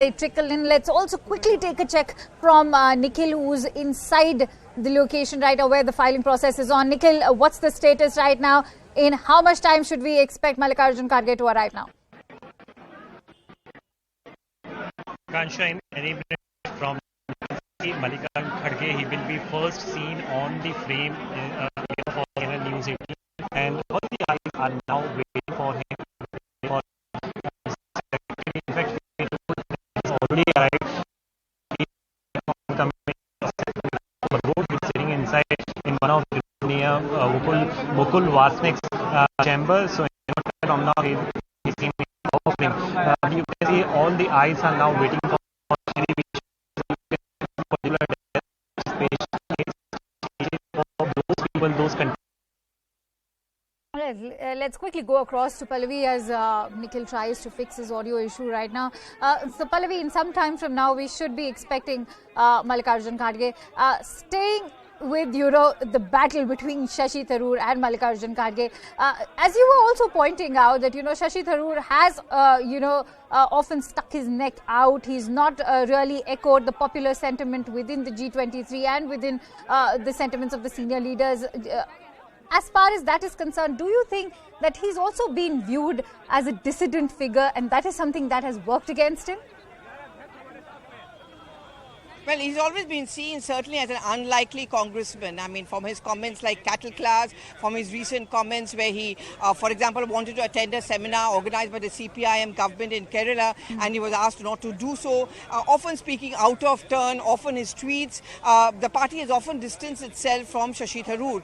they trickle in. Let's also quickly take a check from Nikhil, who's inside the location right now where the filing process is on. Nikhil, what's the status right now? In how much time should we expect Mallikarjun Kharge to arrive now? Kansha, in any minute from Mallikarjun Kharge, he will be first seen on the frame for News 18, and all the eyes are now waiting for him. In fact, he has already arrived. He's sitting inside in one of the near Mukul Vasnik's chambers. So from now he's seen offering. You can see all the eyes are now waiting for particular space for those people, those countries. Let's quickly go across to Pallavi as Nikhil tries to fix his audio issue right now. So Pallavi, in some time from now, we should be expecting Mallikarjun Kharge staying with, the battle between Shashi Tharoor and Mallikarjun Kharge. As you were also pointing out that, Shashi Tharoor has, often stuck his neck out. He's not really echoed the popular sentiment within the G23 and within the sentiments of the senior leaders. As far as that is concerned, do you think that he's also been viewed as a dissident figure and that is something that has worked against him? Well, he's always been seen certainly as an unlikely congressman. I mean, from his comments like cattle class, from his recent comments where he, for example, wanted to attend a seminar organized by the CPIM government in Kerala and he was asked not to do so. Often speaking out of turn, often his tweets. The party has often distanced itself from Shashi Tharoor.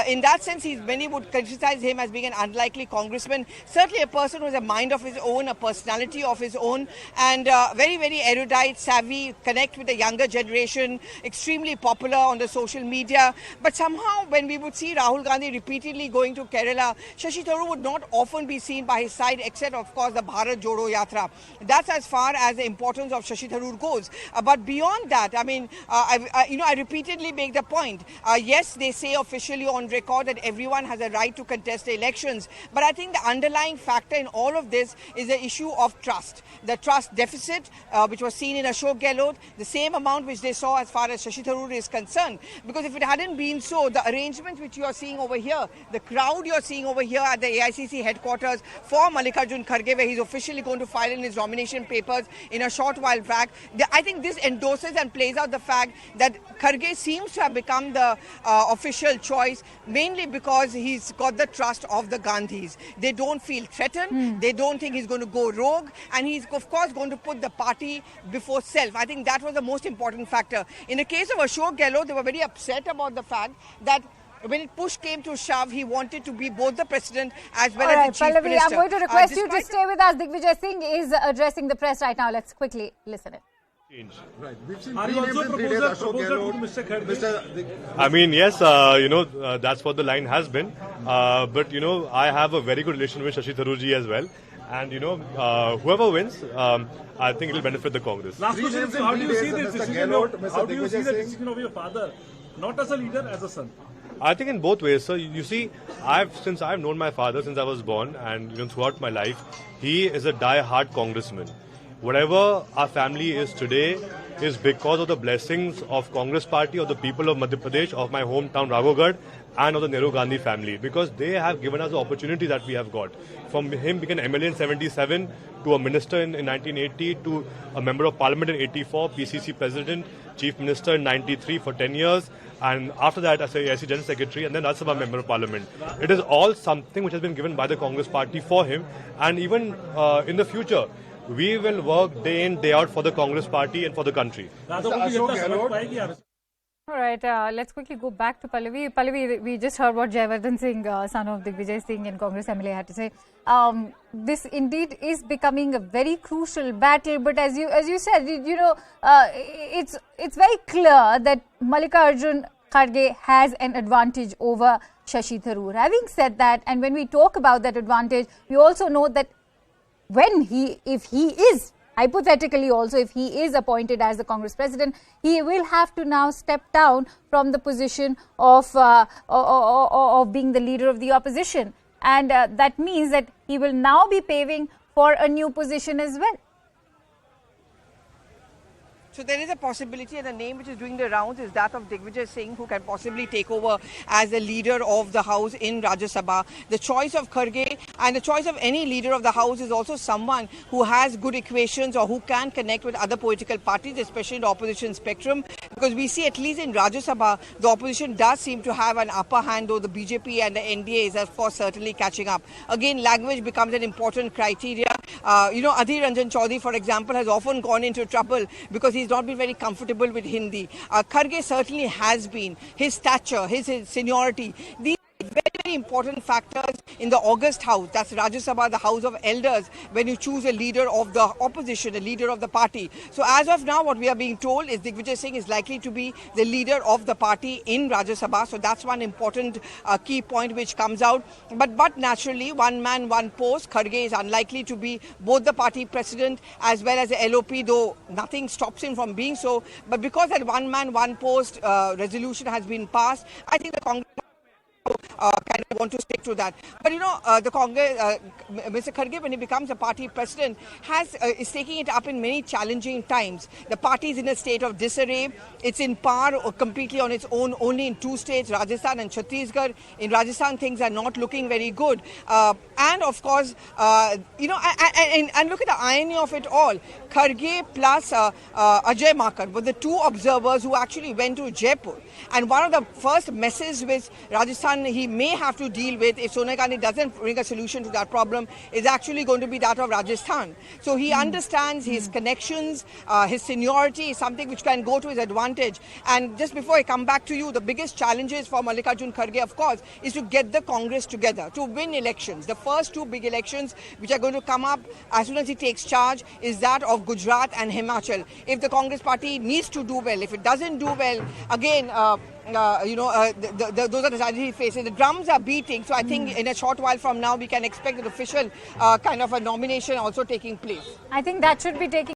In that sense, many would criticize him as being an unlikely congressman. Certainly a person who has a mind of his own, a personality of his own, and very, very erudite, savvy, connect with the younger generation, extremely popular on the social media. But somehow when we would see Rahul Gandhi repeatedly going to Kerala, Shashi Tharoor would not often be seen by his side, except of course the Bharat Jodo Yatra. That's as far as the importance of Shashi Tharoor goes. But beyond that, I mean, I repeatedly make the point. Yes, they say officially on record that everyone has a right to contest the elections. But I think the underlying factor in all of this is the issue of trust. The trust deficit, which was seen in Ashok Gehlot, the same amount which they saw as far as Shashi Tharoor is concerned. Because if it hadn't been so, the arrangements which you are seeing over here, the crowd you are seeing over here at the AICC headquarters for Mallikarjun Kharge, where he's officially going to file in his nomination papers in a short while back, I think this endorses and plays out the fact that Kharge seems to have become the official choice, mainly because he's got the trust of the Gandhis. They don't feel threatened, they don't think he's going to go rogue, and he's of course going to put the party before self. I think that was the most important factor. In the case of Ashok Gehlot, they were very upset about the fact that when push came to shove, he wanted to be both the president as well as the chief Pallavi, minister. I'm going to request you to stay with us. Digvijaya Singh is addressing the press right now. Let's quickly listen in. Right. We've seen three names in 3 days. Ashok Gehlot, I mean, yes, that's what the line has been. But, I have a very good relation with Shashi Tharoor ji as well. And, whoever wins, I think it will benefit the Congress. Last question, how do you see this decision? How do you see the decision of your father? Not as a leader, as a son. I think in both ways. So you see, since I've known my father since I was born, and throughout my life, he is a die-hard congressman. Whatever our family is today is because of the blessings of Congress party, of the people of Madhya Pradesh, of my hometown Raghugarh, and of the Nehru Gandhi family, because they have given us the opportunity that we have got. From him being an MLA in 77 to a minister in 1980 to a member of parliament in 84, PCC president, chief minister in 93 for 10 years, and after that as a AIC general secretary, and then Rajya Sabha member of parliament. It is all something which has been given by the Congress party for him, and even in the future, we will work day in, day out for the Congress party and for the country. All right, let's quickly go back to Pallavi. Pallavi, we just heard what Jaivardhan Singh, son of Digvijaya Singh and Congress MLA, had to say. This indeed is becoming a very crucial battle, but as you said, it's very clear that Mallikarjun Kharge has an advantage over Shashi Tharoor. Having said that, and when we talk about that advantage, we also know that if he is hypothetically also, if he is appointed as the Congress president, he will have to now step down from the position of being the leader of the opposition. And that means that he will now be paving for a new position as well. So there is a possibility, and the name which is doing the rounds is that of Digvijaya Singh, who can possibly take over as the leader of the House in Rajya Sabha. The choice of Kharge and the choice of any leader of the House is also someone who has good equations or who can connect with other political parties, especially in the opposition spectrum. Because we see, at least in Rajya Sabha, the opposition does seem to have an upper hand, though the BJP and the NDA is, of course, certainly catching up. Again, language becomes an important criteria. Adhir Ranjan Chaudhary, for example, has often gone into trouble because he's not been very comfortable with Hindi. Kharge certainly has been. His stature, his seniority, these very, very important factors in the August House, that's Rajya Sabha, the House of Elders, when you choose a leader of the opposition, a leader of the party. So as of now, what we are being told is Digvijaya Singh is likely to be the leader of the party in Rajya Sabha. So that's one important key point which comes out. But naturally, one man, one post, Kharge is unlikely to be both the party president as well as the LOP, though nothing stops him from being so. But because that one man, one post resolution has been passed, I think the Congress kind of want to stick to that. But the Congress, Mr. Kharge, when he becomes a party president, is taking it up in many challenging times. The party is in a state of disarray. It's in power completely on its own, only in two states, Rajasthan and Chhattisgarh. In Rajasthan, things are not looking very good. And of course, and look at the irony of it all. Kharge plus Ajay Makar were the two observers who actually went to Jaipur. And one of the first messes which Rajasthan he may have to deal with if Sonia Gandhi doesn't bring a solution to that problem is actually going to be that of Rajasthan. So he understands his connections, his seniority is something which can go to his advantage. And just before I come back to you, the biggest challenges for Mallikarjun Kharge, of course, is to get the Congress together, to win elections. The first two big elections which are going to come up as soon as he takes charge is that of Gujarat and Himachal. If the Congress party needs to do well, if it doesn't do well, again, those are the challenges he faces. The drums are beating, so I think in a short while from now we can expect an official kind of a nomination also taking place. I think that should be taking